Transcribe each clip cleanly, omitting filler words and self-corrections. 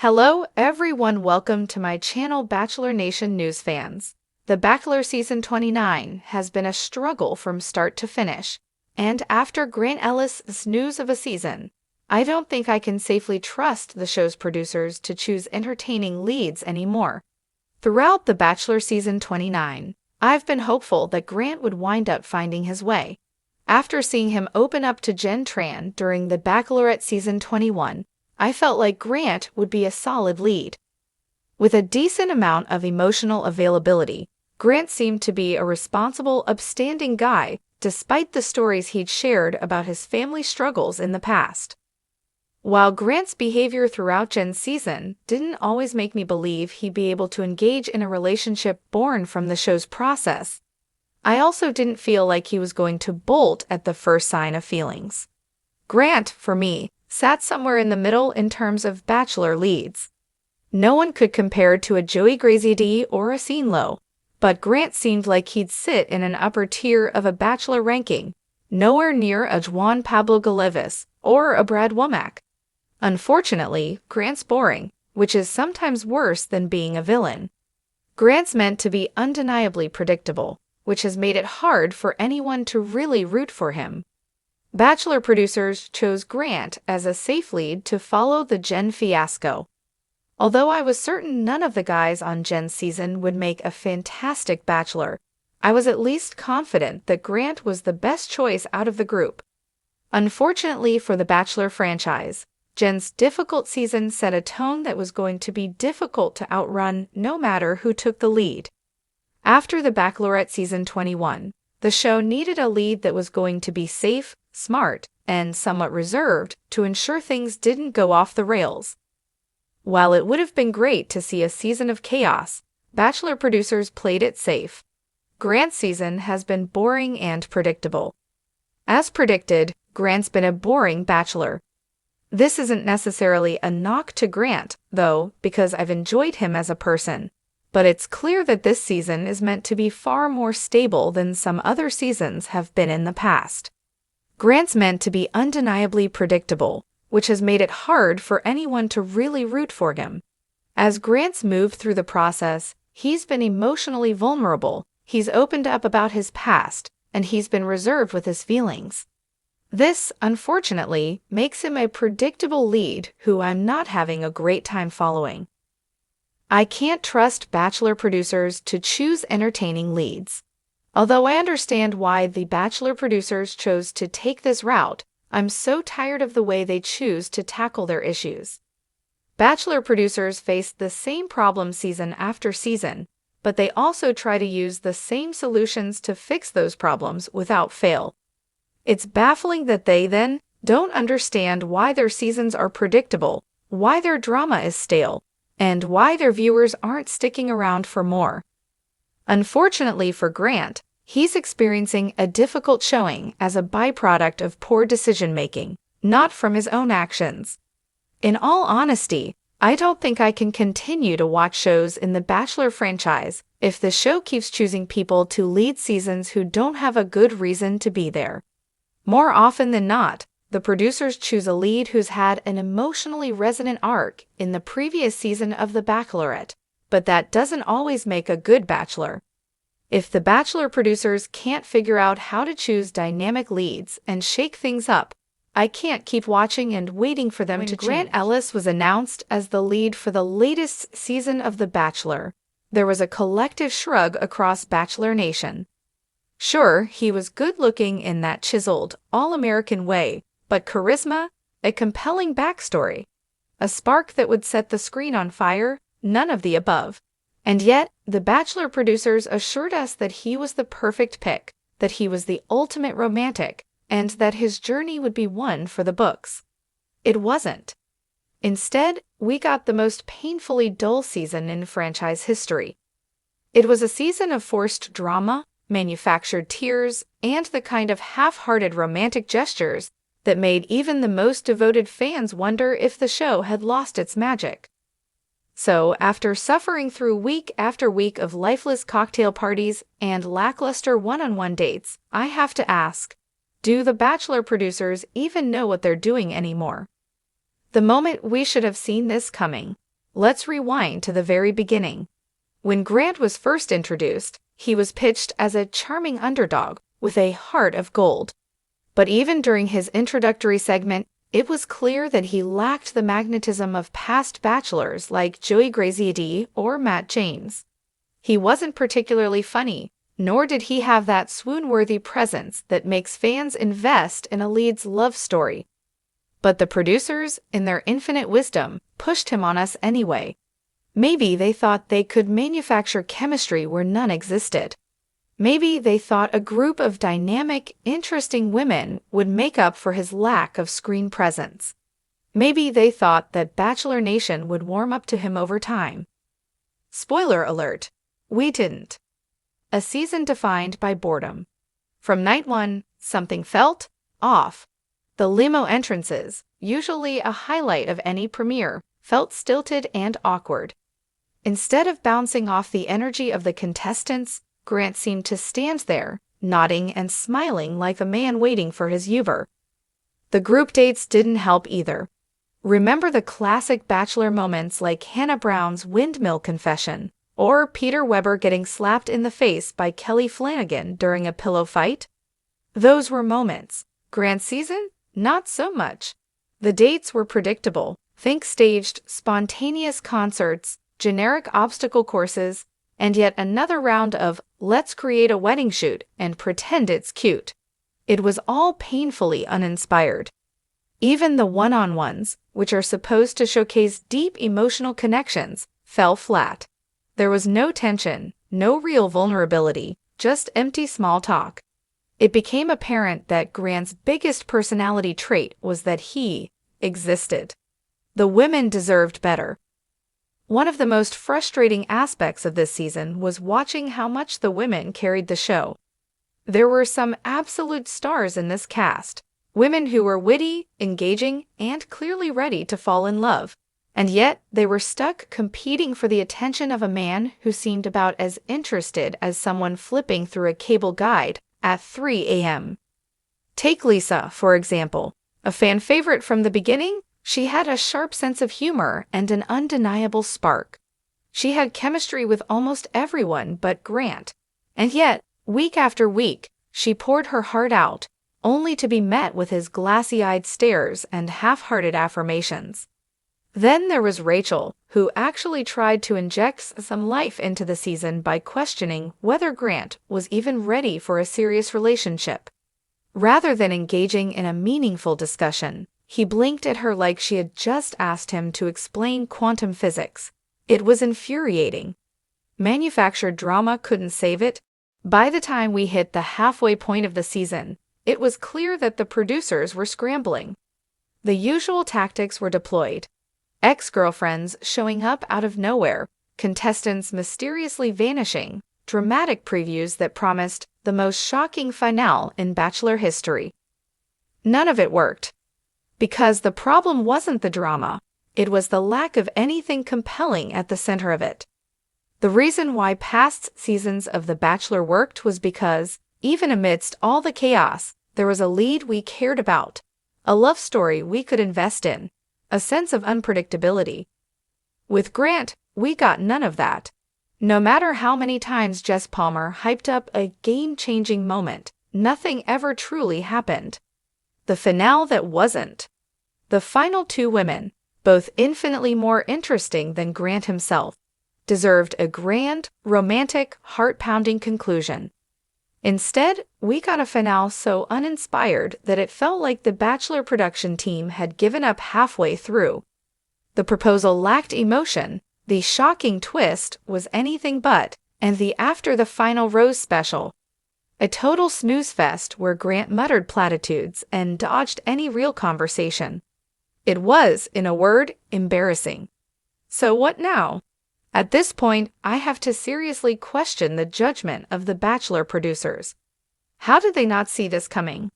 Hello everyone, welcome to my channel Bachelor Nation News fans. The Bachelor Season 29 has been a struggle from start to finish, and after Grant Ellis' snooze of a season, I don't think I can safely trust the show's producers to choose entertaining leads anymore. Throughout The Bachelor Season 29, I've been hopeful that Grant would wind up finding his way. After seeing him open up to Jen Tran during The Bachelorette Season 21, I felt like Grant would be a solid lead. With a decent amount of emotional availability, Grant seemed to be a responsible, upstanding guy despite the stories he'd shared about his family struggles in the past. While Grant's behavior throughout Jen's season didn't always make me believe he'd be able to engage in a relationship born from the show's process, I also didn't feel like he was going to bolt at the first sign of feelings. Grant, for me, sat somewhere in the middle in terms of Bachelor leads. No one could compare to a Joey Graziadei or a Lowe, but Grant seemed like he'd sit in an upper tier of a Bachelor ranking, nowhere near a Juan Pablo Galevis or a Brad Womack. Unfortunately, Grant's boring, which is sometimes worse than being a villain. Grant's meant to be undeniably predictable, which has made it hard for anyone to really root for him. Bachelor producers chose Grant as a safe lead to follow the Jen fiasco. Although I was certain none of the guys on Jen's season would make a fantastic Bachelor, I was at least confident that Grant was the best choice out of the group. Unfortunately for the Bachelor franchise, Jen's difficult season set a tone that was going to be difficult to outrun no matter who took the lead. After The Bachelorette Season 21, the show needed a lead that was going to be safe, smart, and somewhat reserved to ensure things didn't go off the rails. While it would have been great to see a season of chaos, Bachelor producers played it safe. Grant's season has been boring and predictable. As predicted, Grant's been a boring Bachelor. This isn't necessarily a knock to Grant, though, because I've enjoyed him as a person. But it's clear that this season is meant to be far more stable than some other seasons have been in the past. Grant's meant to be undeniably predictable, which has made it hard for anyone to really root for him. As Grant's moved through the process, he's been emotionally vulnerable, he's opened up about his past, and he's been reserved with his feelings. This, unfortunately, makes him a predictable lead who I'm not having a great time following. I can't trust Bachelor producers to choose entertaining leads. Although I understand why the Bachelor producers chose to take this route, I'm so tired of the way they choose to tackle their issues. Bachelor producers face the same problem season after season, but they also try to use the same solutions to fix those problems without fail. It's baffling that they then don't understand why their seasons are predictable, why their drama is stale, and why their viewers aren't sticking around for more. Unfortunately for Grant, he's experiencing a difficult showing as a byproduct of poor decision-making, not from his own actions. In all honesty, I don't think I can continue to watch shows in the Bachelor franchise if the show keeps choosing people to lead seasons who don't have a good reason to be there. More often than not, the producers choose a lead who's had an emotionally resonant arc in the previous season of The Bachelorette, but that doesn't always make a good Bachelor. If the Bachelor producers can't figure out how to choose dynamic leads and shake things up, I can't keep watching and waiting for them to change. When Grant Ellis was announced as the lead for the latest season of The Bachelor, there was a collective shrug across Bachelor Nation. Sure, he was good-looking in that chiseled, all-American way, but charisma, a compelling backstory, a spark that would set the screen on fire, none of the above. And yet, the Bachelor producers assured us that he was the perfect pick, that he was the ultimate romantic, and that his journey would be one for the books. It wasn't. Instead, we got the most painfully dull season in franchise history. It was a season of forced drama, manufactured tears, and the kind of half-hearted romantic gestures that made even the most devoted fans wonder if the show had lost its magic. So, after suffering through week after week of lifeless cocktail parties and lackluster one-on-one dates, I have to ask, do the Bachelor producers even know what they're doing anymore? The moment we should have seen this coming, Let's rewind to the very beginning. When Grant was first introduced, he was pitched as a charming underdog with a heart of gold. But even during his introductory segment, it was clear that he lacked the magnetism of past bachelors like Joey Graziadei or Matt James. He wasn't particularly funny, nor did he have that swoon-worthy presence that makes fans invest in a lead's love story. But the producers, in their infinite wisdom, pushed him on us anyway. Maybe they thought they could manufacture chemistry where none existed. Maybe they thought a group of dynamic, interesting women would make up for his lack of screen presence. Maybe they thought that Bachelor Nation would warm up to him over time. Spoiler alert, we didn't. A season defined by boredom. From night one, something felt off. The limo entrances, usually a highlight of any premiere, felt stilted and awkward. Instead of bouncing off the energy of the contestants, Grant seemed to stand there, nodding and smiling like a man waiting for his Uber. The group dates didn't help either. Remember the classic Bachelor moments like Hannah Brown's windmill confession, or Peter Weber getting slapped in the face by Kelly Flanagan during a pillow fight? Those were moments. Grant's season? Not so much. The dates were predictable. Think staged, spontaneous concerts, generic obstacle courses, and yet another round of let's create a wedding shoot and pretend it's cute. It was all painfully uninspired. Even the one-on-ones, which are supposed to showcase deep emotional connections, fell flat. There was no tension, no real vulnerability, just empty small talk. It became apparent that Grant's biggest personality trait was that he existed. The women deserved better. One of the most frustrating aspects of this season was watching how much the women carried the show. There were some absolute stars in this cast, women who were witty, engaging, and clearly ready to fall in love, and yet they were stuck competing for the attention of a man who seemed about as interested as someone flipping through a cable guide at 3 a.m. Take Lisa, for example. A fan favorite from the beginning, she had a sharp sense of humor and an undeniable spark. She had chemistry with almost everyone but Grant, and yet, week after week, she poured her heart out, only to be met with his glassy-eyed stares and half-hearted affirmations. Then there was Rachel, who actually tried to inject some life into the season by questioning whether Grant was even ready for a serious relationship. Rather than engaging in a meaningful discussion, he blinked at her like she had just asked him to explain quantum physics. It was infuriating. Manufactured drama couldn't save it. By the time we hit the halfway point of the season, it was clear that the producers were scrambling. The usual tactics were deployed. Ex-girlfriends showing up out of nowhere, contestants mysteriously vanishing, dramatic previews that promised the most shocking finale in Bachelor history. None of it worked. Because the problem wasn't the drama, it was the lack of anything compelling at the center of it. The reason why past seasons of The Bachelor worked was because, even amidst all the chaos, there was a lead we cared about, a love story we could invest in, a sense of unpredictability. With Grant, we got none of that. No matter how many times Jess Palmer hyped up a game-changing moment, nothing ever truly happened. The finale that wasn't. The final two women, both infinitely more interesting than Grant himself, deserved a grand, romantic, heart-pounding conclusion. Instead, we got a finale so uninspired that it felt like the Bachelor production team had given up halfway through. The proposal lacked emotion, the shocking twist was anything but, and the after the final rose special, a total Snoozefest where Grant muttered platitudes and dodged any real conversation. It was, in a word, embarrassing. So what now? At this point, I have to seriously question the judgment of the Bachelor producers. How did they not see this coming?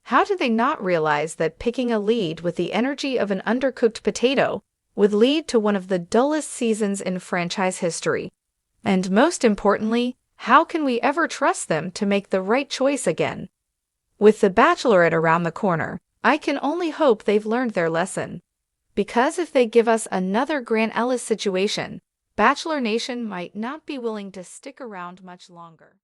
How did they not realize that picking a lead with the energy of an undercooked potato would lead to one of the dullest seasons in franchise history? And most importantly, how can we ever trust them to make the right choice again? With The Bachelorette around the corner, I can only hope they've learned their lesson. Because if they give us another Grant Ellis situation, Bachelor Nation might not be willing to stick around much longer.